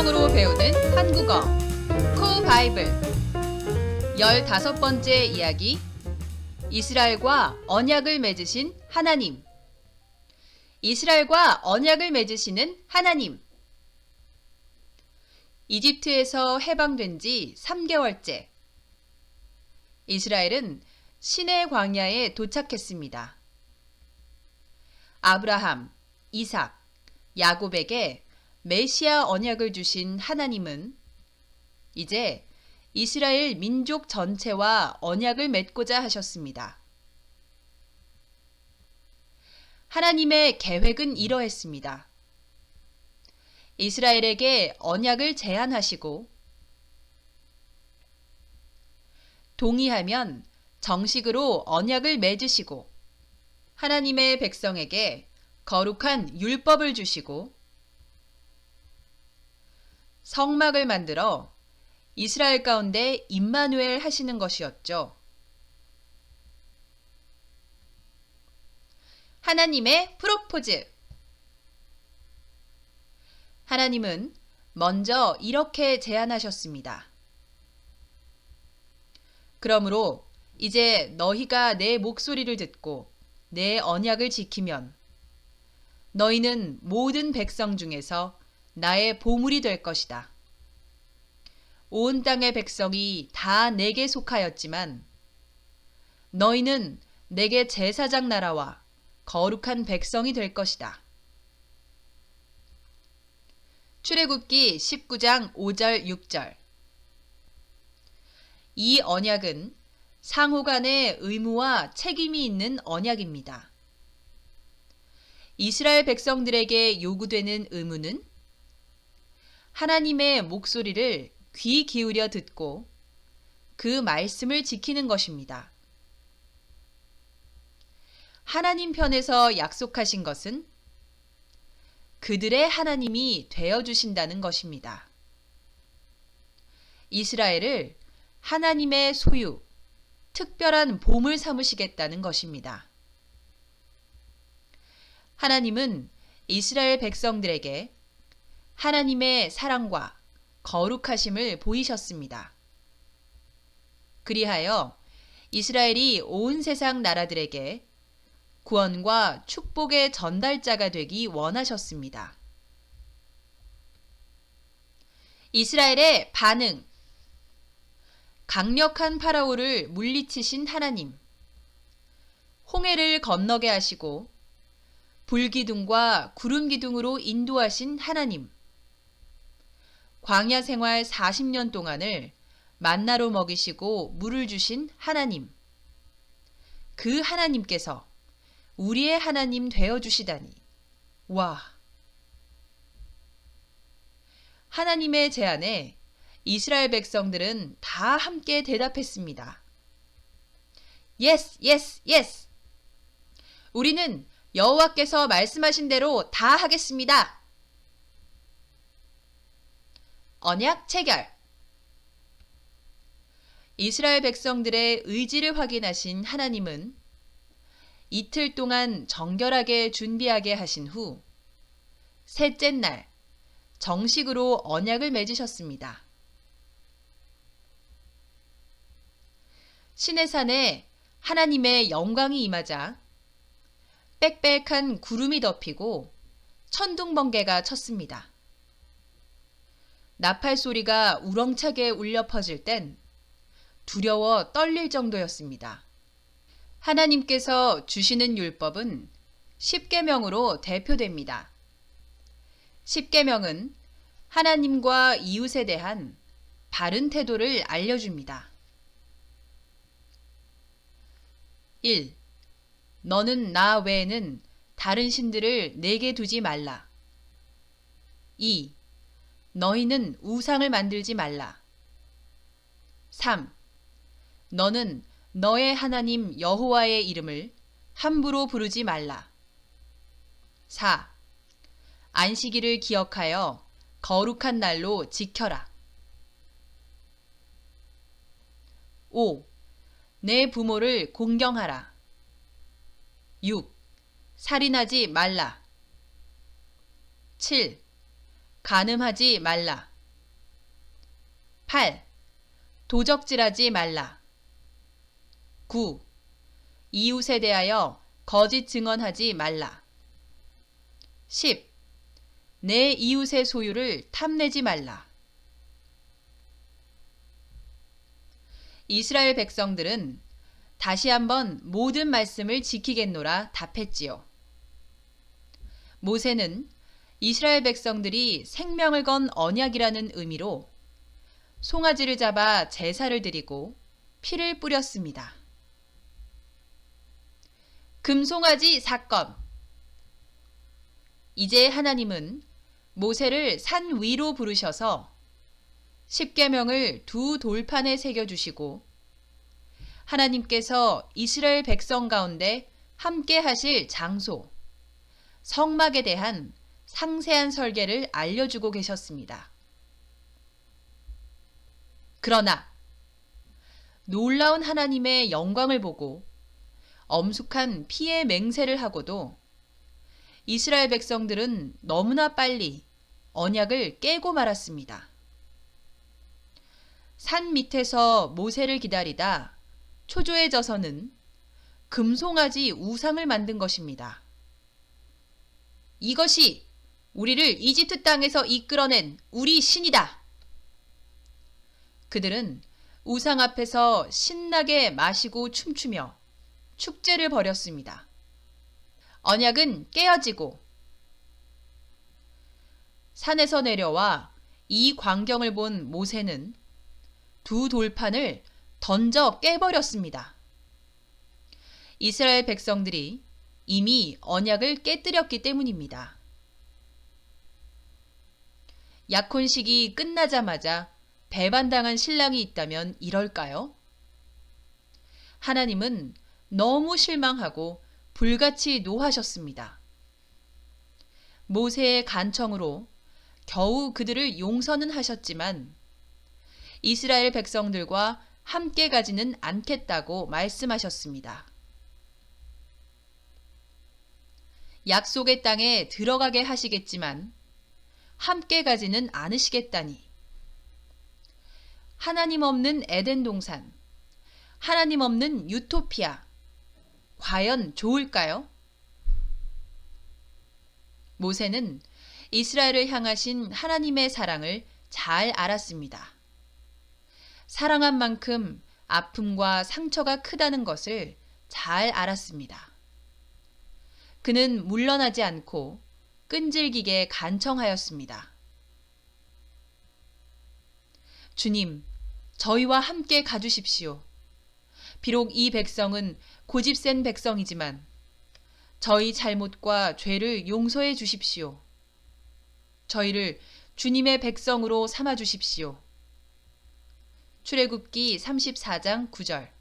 음성으로 배우는 한국어 코 바이블 15번째 이야기 이스라엘과 언약을 맺으신 하나님. 이스라엘과 언약을 맺으시는 하나님. 이집트에서 해방된 지 3개월째. 이스라엘은 시내 광야에 도착했습니다. 아브라함, 이삭, 야곱에게 메시아 언약을 주신 하나님은 이제 이스라엘 민족 전체와 언약을 맺고자 하셨습니다. 하나님의 계획은 이러했습니다. 이스라엘에게 언약을 제안하시고 동의하면 정식으로 언약을 맺으시고 하나님의 백성에게 거룩한 율법을 주시고 성막을 만들어 이스라엘 가운데 임마누엘 하시는 것이었죠. 하나님의 프로포즈. 하나님은 먼저 이렇게 제안하셨습니다. 그러므로 이제 너희가 내 목소리를 듣고 내 언약을 지키면 너희는 모든 백성 중에서 나의 보물이 될 것이다. 온 땅의 백성이 다 내게 속하였지만 너희는 내게 제사장 나라와 거룩한 백성이 될 것이다. 출애굽기 19장 5절 6절. 이 언약은 상호 간의 의무와 책임이 있는 언약입니다. 이스라엘 백성들에게 요구되는 의무는 하나님의 목소리를 귀 기울여 듣고 그 말씀을 지키는 것입니다. 하나님 편에서 약속하신 것은 그들의 하나님이 되어주신다는 것입니다. 이스라엘을 하나님의 소유, 특별한 보물 삼으시겠다는 것입니다. 하나님은 이스라엘 백성들에게 하나님의 사랑과 거룩하심을 보이셨습니다. 그리하여 이스라엘이 온 세상 나라들에게 구원과 축복의 전달자가 되기 원하셨습니다. 이스라엘의 반응. 강력한 파라오를 물리치신 하나님. 홍해를 건너게 하시고 불기둥과 구름기둥으로 인도하신 하나님. 광야 생활 40년 동안을 만나로 먹이시고 물을 주신 하나님. 그 하나님께서 우리의 하나님 되어주시다니. 와! 하나님의 제안에 이스라엘 백성들은 다 함께 대답했습니다. Yes, yes, yes! 우리는 여호와께서 말씀하신 대로 다 하겠습니다. 언약 체결. 이스라엘 백성들의 의지를 확인하신 하나님은 이틀 동안 정결하게 준비하게 하신 후 셋째 날 정식으로 언약을 맺으셨습니다. 시내산에 하나님의 영광이 임하자 빽빽한 구름이 덮이고 천둥번개가 쳤습니다. 나팔 소리가 우렁차게 울려 퍼질 땐 두려워 떨릴 정도였습니다. 하나님께서 주시는 율법은 십계명으로 대표됩니다. 십계명은 하나님과 이웃에 대한 바른 태도를 알려줍니다. 1. 너는 나 외에는 다른 신들을 내게 두지 말라. 2. 너희는 우상을 만들지 말라. 3. 너는 너의 하나님 여호와의 이름을 함부로 부르지 말라. 4. 안식일을 기억하여 거룩한 날로 지켜라. 5. 내 부모를 공경하라. 6. 살인하지 말라. 7. 간음하지 말라. 8. 도적질하지 말라. 9. 이웃에 대하여 거짓 증언하지 말라. 10. 내 이웃의 소유를 탐내지 말라. 이스라엘 백성들은 다시 한번 모든 말씀을 지키겠노라 답했지요. 모세는 이스라엘 백성들이 생명을 건 언약이라는 의미로 송아지를 잡아 제사를 드리고 피를 뿌렸습니다. 금송아지 사건. 이제 하나님은 모세를 산 위로 부르셔서 십계명을 두 돌판에 새겨주시고 하나님께서 이스라엘 백성 가운데 함께 하실 장소, 성막에 대한 상세한 설계를 알려주고 계셨습니다. 그러나 놀라운 하나님의 영광을 보고 엄숙한 피의 맹세를 하고도 이스라엘 백성들은 너무나 빨리 언약을 깨고 말았습니다. 산 밑에서 모세를 기다리다 초조해져서는 금송아지 우상을 만든 것입니다. 이것이 우리를 이집트 땅에서 이끌어낸 우리 신이다. 그들은 우상 앞에서 신나게 마시고 춤추며 축제를 벌였습니다. 언약은 깨어지고 산에서 내려와 이 광경을 본 모세는 두 돌판을 던져 깨버렸습니다. 이스라엘 백성들이 이미 언약을 깨뜨렸기 때문입니다. 약혼식이 끝나자마자 배반당한 신랑이 있다면 이럴까요? 하나님은 너무 실망하고 불같이 노하셨습니다. 모세의 간청으로 겨우 그들을 용서는 하셨지만 이스라엘 백성들과 함께 가지는 않겠다고 말씀하셨습니다. 약속의 땅에 들어가게 하시겠지만 함께 가지는 않으시겠다니. 하나님 없는 에덴 동산, 하나님 없는 유토피아, 과연 좋을까요? 모세는 이스라엘을 향하신 하나님의 사랑을 잘 알았습니다. 사랑한 만큼 아픔과 상처가 크다는 것을 잘 알았습니다. 그는 물러나지 않고 끈질기게 간청하였습니다. 주님, 저희와 함께 가주십시오. 비록 이 백성은 고집센 백성이지만 저희 잘못과 죄를 용서해 주십시오. 저희를 주님의 백성으로 삼아 주십시오. 출애굽기 34장 9절.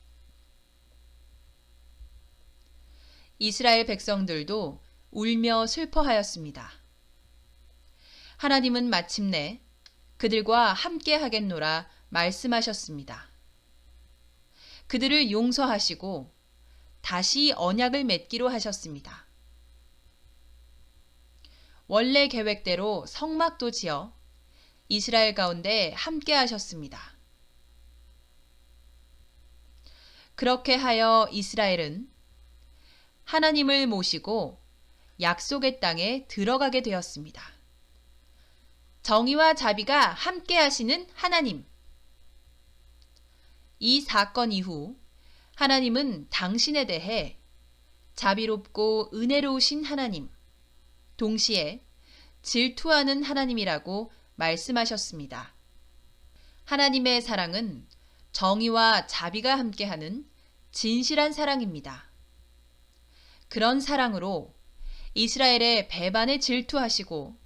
이스라엘 백성들도 울며 슬퍼하였습니다. 하나님은 마침내 그들과 함께 하겠노라 말씀하셨습니다. 그들을 용서하시고 다시 언약을 맺기로 하셨습니다. 원래 계획대로 성막도 지어 이스라엘 가운데 함께 하셨습니다. 그렇게 하여 이스라엘은 하나님을 모시고 약속의 땅에 들어가게 되었습니다. 정의와 자비가 함께 하시는 하나님. 이 사건 이후 하나님은 당신에 대해 자비롭고 은혜로우신 하나님, 동시에 질투하는 하나님이라고 말씀하셨습니다. 하나님의 사랑은 정의와 자비가 함께하는 진실한 사랑입니다. 그런 사랑으로 이스라엘의 배반에 질투하시고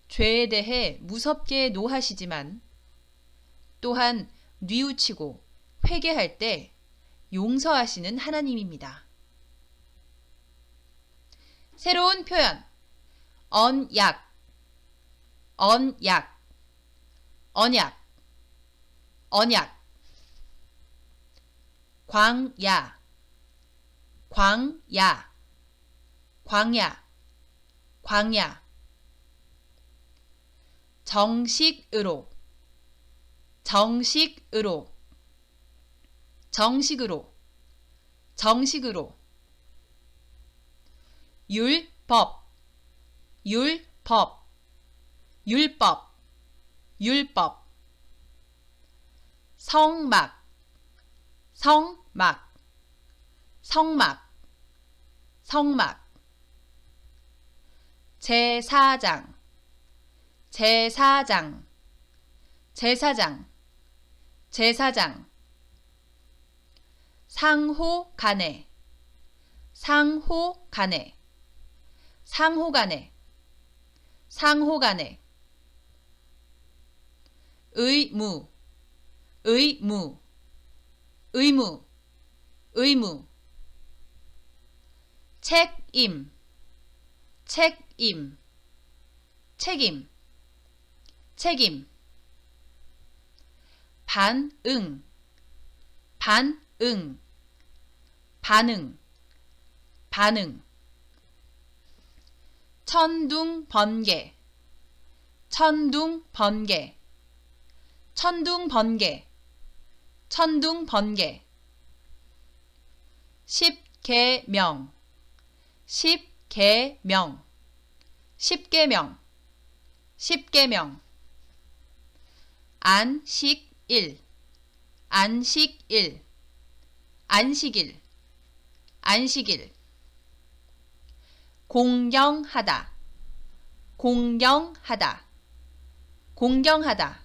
죄에 대해 무섭게 노하시지만 또한 뉘우치고 회개할 때 용서하시는 하나님입니다. 새로운 표현, 언약, 언약, 언약, 언약. 광야, 광야, 광야, 광야. 정식으로, 정식으로, 정식으로, 정식으로. 율법, 율법, 율법, 율법. 성막, 성막, 성막, 성막. 제사장, 제사장, 제사장, 제사장. 상호간에, 상호간에, 상호간에, 상호간에. 의무, 의무, 의무, 의무. 책임, 책임, 책임, 책임. 반응, 반응, 반응, 반응. 천둥번개, 천둥번개, 천둥번개, 천둥번개. 십계명, 십계명, 십계명, 십계명. 안식일, 안식일, 안식일, 안식일. 공경하다, 공경하다, 공경하다,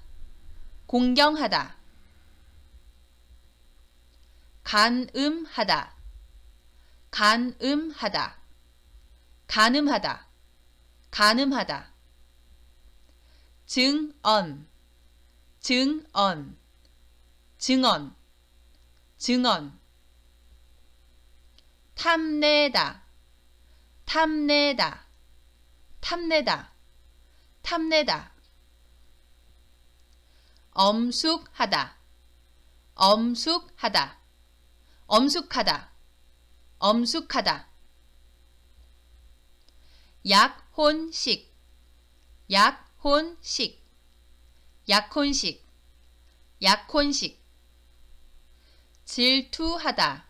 공경하다. 간음하다, 간음하다, 간음하다, 간음하다. 증언, 증언, 증언, 증언. 탐내다, 탐내다, 탐내다, 탐내다. 엄숙하다, 엄숙하다, 엄숙하다, 엄숙하다. 약혼식, 약혼식, 약혼식, 약혼식. 질투하다,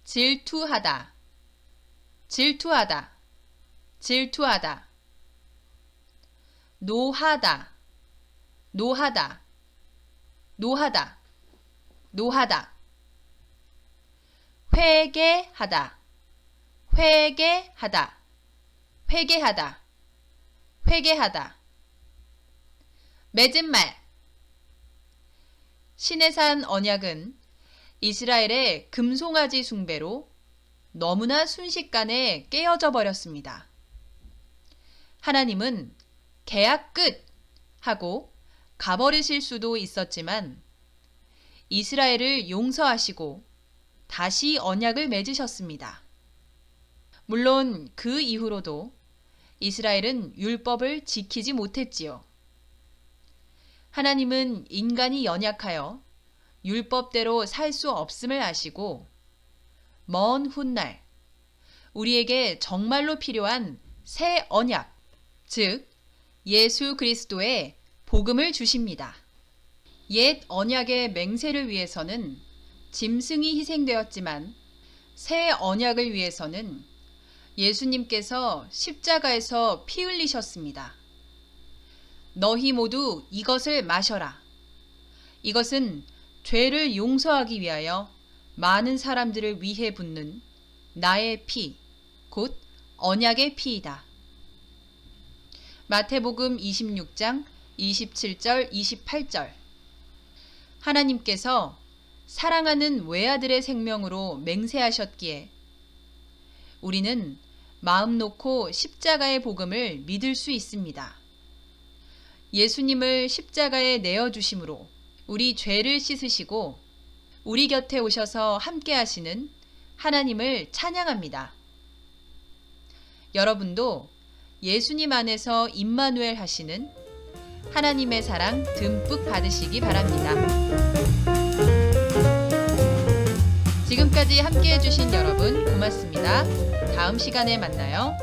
질투하다, 질투하다, 질투하다. 노하다, 노하다, 노하다, 노하다. 회개하다, 회개하다, 회개하다, 회개하다. 맺은 말. 시내산 언약은 이스라엘의 금송아지 숭배로 너무나 순식간에 깨어져 버렸습니다. 하나님은 계약 끝 하고 가버리실 수도 있었지만 이스라엘을 용서하시고 다시 언약을 맺으셨습니다. 물론 그 이후로도 이스라엘은 율법을 지키지 못했지요. 하나님은 인간이 연약하여 율법대로 살 수 없음을 아시고 먼 훗날 우리에게 정말로 필요한 새 언약, 즉 예수 그리스도의 복음을 주십니다. 옛 언약의 맹세를 위해서는 짐승이 희생되었지만 새 언약을 위해서는 예수님께서 십자가에서 피 흘리셨습니다. 너희 모두 이것을 마셔라. 이것은 죄를 용서하기 위하여 많은 사람들을 위해 붓는 나의 피, 곧 언약의 피이다. 마태복음 26장 27절 28절. 하나님께서 사랑하는 외아들의 생명으로 맹세하셨기에 우리는 마음 놓고 십자가의 복음을 믿을 수 있습니다. 예수님을 십자가에 내어주심으로 우리 죄를 씻으시고 우리 곁에 오셔서 함께 하시는 하나님을 찬양합니다. 여러분도 예수님 안에서 임마누엘 하시는 하나님의 사랑 듬뿍 받으시기 바랍니다. 지금까지 함께 해주신 여러분 고맙습니다. 다음 시간에 만나요.